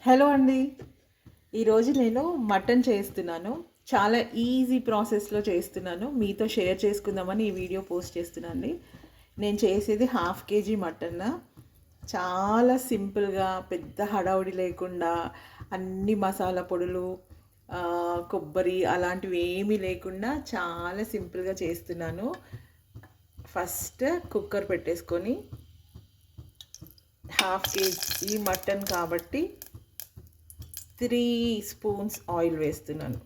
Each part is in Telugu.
హలో అండి. ఈరోజు నేను మటన్ చేస్తున్నాను. చాలా ఈజీ ప్రాసెస్లో చేస్తున్నాను. మీతో షేర్ చేసుకుందామని ఈ వీడియో పోస్ట్ చేస్తున్నాను అండి. నేను చేసేది హాఫ్ కేజీ మటన్. చాలా సింపుల్గా, పెద్ద హడావుడి లేకుండా, అన్ని మసాలా పొడులు, కొబ్బరి అలాంటివి ఏమీ లేకుండా చాలా సింపుల్గా చేస్తున్నాను. ఫస్ట్ కుక్కర్ పెట్టేసుకొని హాఫ్ కేజీ మటన్ కాబట్టి 3 స్పూన్స్ ఆయిల్ వేస్తున్నాను.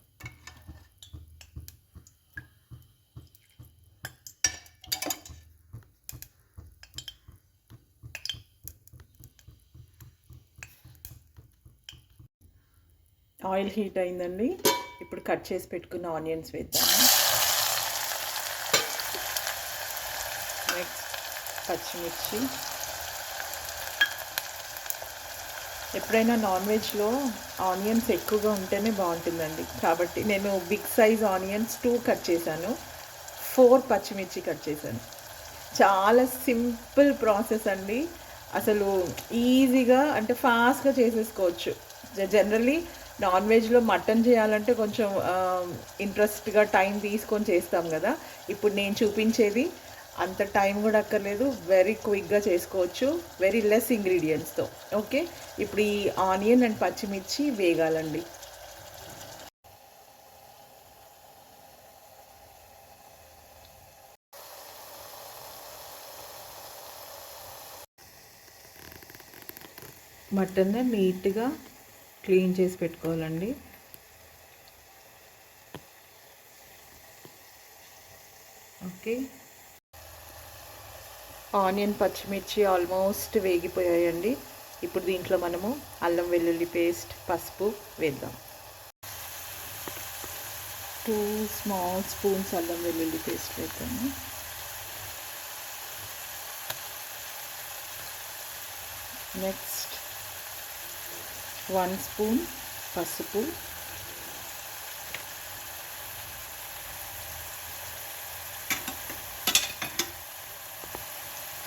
ఆయిల్ హీట్ అయిందండి. ఇప్పుడు కట్ చేసి పెట్టుకున్న ఆనియన్స్ వేద్దాము. నెక్స్ట్ పచ్చిమిర్చి. ఎప్పుడైనా నాన్ వెజ్లో ఆనియన్స్ ఎక్కువగా ఉంటేనే బాగుంటుందండి. కాబట్టి నేను బిగ్ సైజ్ ఆనియన్స్ 2 కట్ చేశాను. 4 పచ్చిమిర్చి కట్ చేశాను. చాలా సింపుల్ ప్రాసెస్ అండి. అసలు ఈజీగా అంటే ఫాస్ట్గా చేసేసుకోవచ్చు. జనరల్లీ నాన్ వెజ్లో మటన్ చేయాలంటే కొంచెం ఇంట్రెస్ట్గా టైం తీసుకొని చేస్తాం కదా. ఇప్పుడు నేను చూపించేది అంత టైం కూడా అక్కర్లేదు, వెరీ క్విక్గా చేసుకోవచ్చు, వెరీ లెస్ ఇంగ్రీడియంట్స్తో. ఓకే, ఇప్పుడు ఈ ఆనియన్ అండ్ పచ్చిమిర్చి వేగాలండి. మటన్ నీట్గా క్లీన్ చేసి పెట్టుకోవాలండి. ఓకే, ఆనియన్ పచ్చిమిర్చి ఆల్మోస్ట్ వేగిపోయాయండి. ఇప్పుడు దీంట్లో మనము అల్లం వెల్లుల్లి పేస్ట్, పసుపు వేద్దాం. 2 స్మాల్ స్పూన్స్ అల్లం వెల్లుల్లి పేస్ట్ వేద్దాము. నెక్స్ట్ 1 స్పూన్ పసుపు,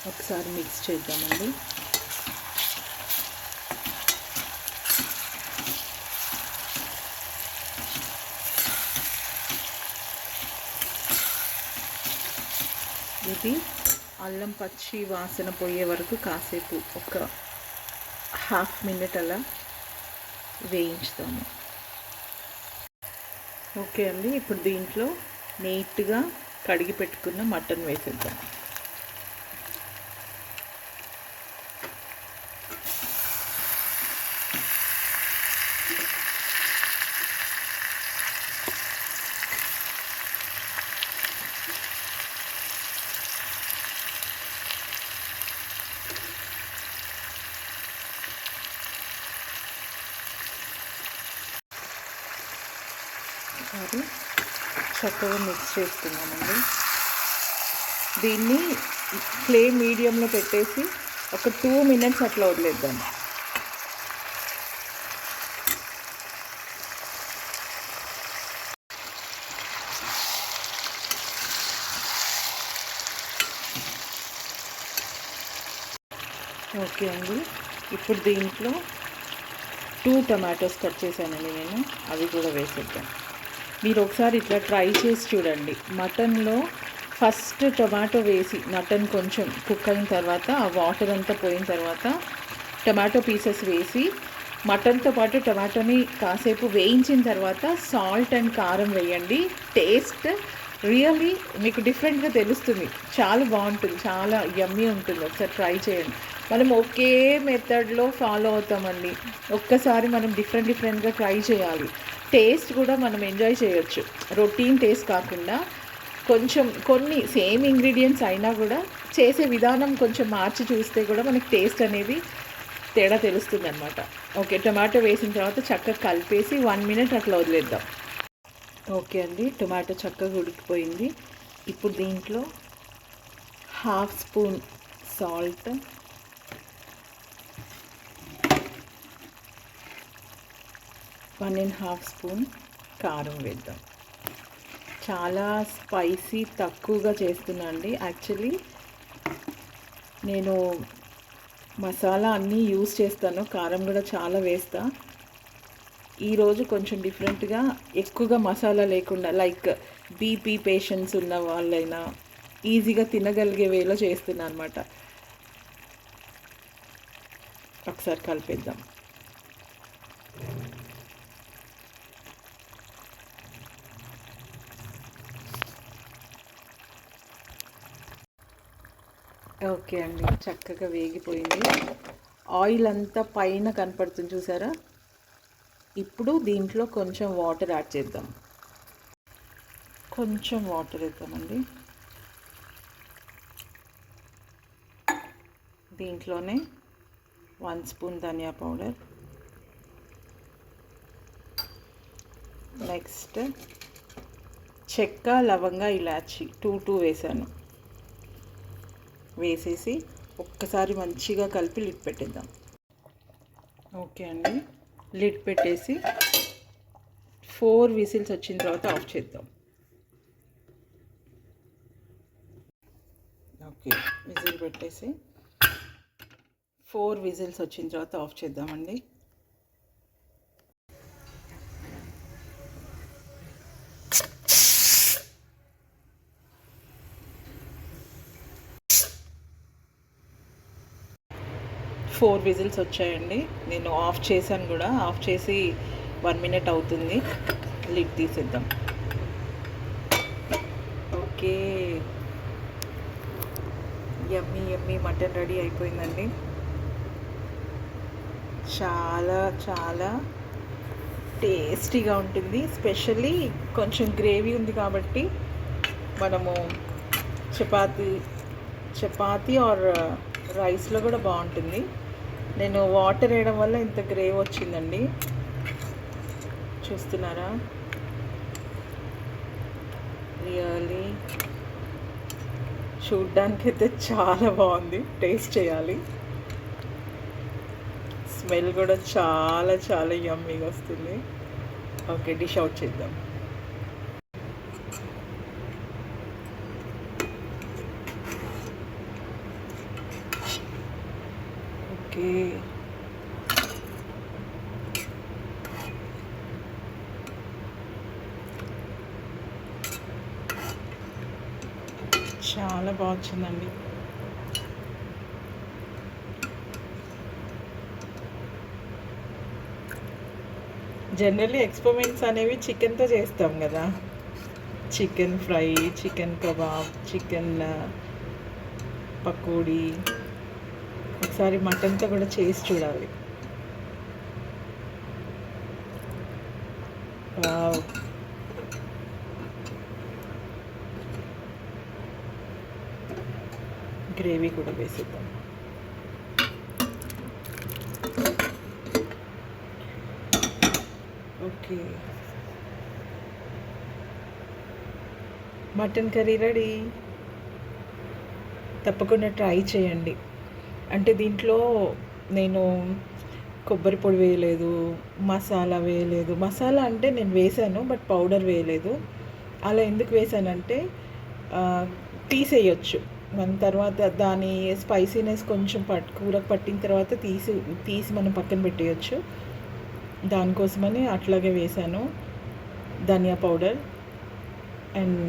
ఒకసారి మిక్స్ చేద్దామండి. ఇది అల్లం పచ్చి వాసన పోయే వరకు కాసేపు ఒక హాఫ్ మినిట్ అలా వేయించుతాము. ఓకే అండి, ఇప్పుడు దీంట్లో నీట్గా కడిగి పెట్టుకున్న మటన్ వేసేద్దాం. అది చక్కగా మిక్స్ చేసుకున్నామండి. దీన్ని ఫ్లేమ్ మీడియంలో పెట్టేసి ఒక 2 మినిట్స్ అట్లా వదిలేద్దాం. ఓకే అండి, ఇప్పుడు దీంట్లో 2 టమాటోస్ కట్ చేశానండి నేను, అవి కూడా వేసేద్దాం. మీరు ఒకసారి ఇట్లా ట్రై చేసి చూడండి. మటన్లో ఫస్ట్ టొమాటో వేసి మటన్ కొంచెం కుక్ అయిన తర్వాత ఆ వాటర్ అంతా పోయిన తర్వాత టొమాటో పీసెస్ వేసి మటన్తో పాటు టొమాటోని కాసేపు వేయించిన తర్వాత సాల్ట్ అండ్ కారం వేయండి. టేస్ట్ రియల్లీ మీకు డిఫరెంట్గా తెలుస్తుంది. చాలా బాగుంటుంది, చాలా యమ్మీ ఉంటుంది. ఒకసారి ట్రై చేయండి. మనం ఒకే మెథడ్లో ఫాలో అవుతామండి. ఒక్కసారి మనం డిఫరెంట్గా ట్రై చేయాలి. టేస్ట్ కూడా మనం ఎంజాయ్ చేయొచ్చు. రొటీన్ టేస్ట్ కాకుండా కొంచెం కొన్ని సేమ్ ఇంగ్రీడియంట్స్ అయినా కూడా చేసే విధానం కొంచెం మార్చి చూస్తే కూడా మనకి టేస్ట్ అనేది తేడా తెలుస్తుంది అనమాట. ఓకే, టొమాటో వేసిన తర్వాత చక్కగా కలిపేసి 1 మినిట్ అట్లా వదిలేద్దాం. ఓకే అండి, టొమాటో చక్కగా ఉడికిపోయింది. ఇప్పుడు దీంట్లో హాఫ్ స్పూన్ సాల్ట్, 1.5 స్పూన్ కారం వేద్దాం. చాలా స్పైసీ తక్కువగా చేస్తున్నా అండి. యాక్చువల్లీ నేను మసాలా అన్నీ యూస్ చేస్తాను, కారం కూడా చాలా వేస్తా. ఈరోజు కొంచెం డిఫరెంట్గా ఎక్కువగా మసాలా లేకుండా, లైక్ బీపీ పేషెంట్స్ ఉన్న వాళ్ళైనా ఈజీగా తినగలిగే వేలో చేస్తున్నా అనమాట. ఒకసారి కలిపేద్దాం. ఓకే అండి, చక్కగా వేగిపోయింది. ఆయిల్ అంతా పైన కనపడుతుంది చూసారా. ఇప్పుడు దీంట్లో కొంచెం వాటర్ యాడ్ చేద్దాం. కొంచెం వాటర్ వేద్దామండి. దీంట్లోనే 1 స్పూన్ ధనియా పౌడర్, నెక్స్ట్ చెక్క, లవంగ, ఇలాచి 2 వేసాను. వేసేసి ఒక్కసారి మంచిగా కలిపి లిడ్ పెట్టేద్దాం. ఓకే అండి, లిడ్ పెట్టేసి 4 విజిల్స్ వచ్చిన తర్వాత ఆఫ్ చేద్దాం. ఓకే, విజిల్ పెట్టేసి 4 విజిల్స్ వచ్చిన తర్వాత ఆఫ్ చేద్దామండి. ఫోర్ విజిల్స్ వచ్చాయండి. నేను ఆఫ్ చేశాను కూడా. ఆఫ్ చేసి 1 మినిట్ అవుతుంది. లిడ్ తీసేద్దాం. ఓకే, యమ్మీ యమ్మీ మటన్ రెడీ అయిపోయిందండి. చాలా చాలా టేస్టీగా ఉంటుంది. స్పెషల్లీ కొంచెం గ్రేవీ ఉంది కాబట్టి మనము చపాతీ ఆర్ రైస్లో కూడా బాగుంటుంది. నేను వాటర్ వేయడం వల్ల ఇంత గ్రేవీ వచ్చిందండి, చూస్తున్నారా. రియల్లీ చూడ్డానికైతే చాలా బాగుంది. టేస్ట్ చేయాలి. స్మెల్ కూడా చాలా చాలా యమ్మీగా వస్తుంది. ఓకే, డిష్ అవుట్ చేద్దాం. ఓకే, చాలా బాగా వచ్చిందండి. జనరల్లీ ఎక్స్పెరిమెంట్స్ అనేవి చికెన్తో చేస్తాం కదా. Chicken fry, chicken kebab, chicken pakodi. ఒకసారి మటన్తో కూడా చేసి చూడాలి. వావ్, గ్రేవీ కూడా వేసేద్దాం. Okay, mutton curry ready. తప్పకుండా ట్రై చేయండి. అంటే దీంట్లో నేను కొబ్బరి పొడి వేయలేదు, మసాలా వేయలేదు. మసాలా అంటే నేను వేసాను, బట్ పౌడర్ వేయలేదు. అలా ఎందుకు వేసానంటే తీసేయచ్చు మన తర్వాత, దాని స్పైసీనెస్ కొంచెం కూరకు పట్టిన తర్వాత తీసి మనం పక్కన పెట్టేయచ్చు. దానికోసమని అట్లాగే వేసాను. ధనియా పౌడర్ అండ్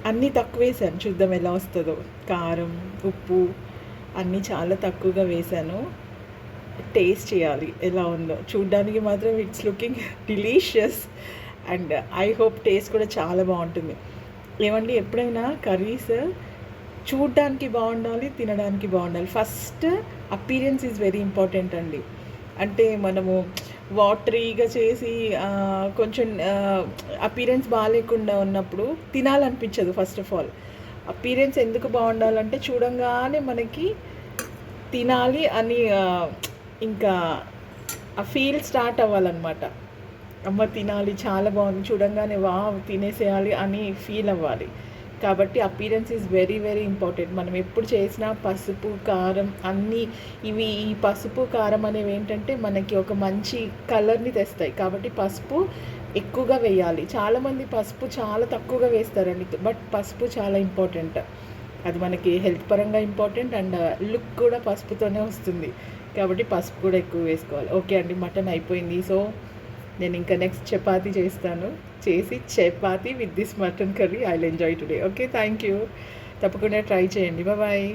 అన్నీ తక్కువ వేసాను, చూద్దాం ఎలా వస్తుందో. కారం, ఉప్పు అన్నీ చాలా తక్కువగా వేసాను. టేస్ట్ చేయాలి ఎలా ఉందో. చూడ్డానికి మాత్రం it's looking delicious and I hope taste కూడా చాలా బాగుంటుంది. ఏమండి, ఎప్పుడైనా కర్రీస్ చూడ్డానికి బాగుండాలి, తినడానికి బాగుండాలి. First appearance is very important అండి. అంటే మనము వాటరీగా చేసి కొంచెం అపీరెన్స్ బాగాలేకుండా ఉన్నప్పుడు తినాలనిపించదు. ఫస్ట్ ఆఫ్ ఆల్ అపీరెన్స్ ఎందుకు బాగుండాలంటే చూడంగానే మనకి తినాలి అని ఇంకా ఆ ఫీల్ స్టార్ట్ అవ్వాలన్నమాట. అమ్మ తినాలి, చాలా బాగుంది, చూడంగానే తినేసేయాలి అని ఫీల్ అవ్వాలి. కాబట్టి appearance is very very important. మనం ఎప్పుడు చేసినా పసుపు, కారం అన్నీ ఈ పసుపు, కారం అనేవి ఏంటంటే మనకి ఒక మంచి కలర్ని తెస్తాయి. కాబట్టి పసుపు ఎక్కువగా వేయాలి. చాలామంది పసుపు చాలా తక్కువగా వేస్తారండి, బట్ పసుపు చాలా ఇంపార్టెంట్. అది మనకి హెల్త్ పరంగా ఇంపార్టెంట్ అండ్ లుక్ కూడా పసుపుతోనే వస్తుంది, కాబట్టి పసుపు కూడా ఎక్కువ వేసుకోవాలి. ఓకే అండి, మటన్ అయిపోయింది. సో నేను ఇంకా నెక్స్ట్ చపాతీ చేస్తాను. చేసి chapati with this mutton curry I will enjoy today. Okay, thank you. తప్పకుండా ట్రై చేయండి. బాయ్.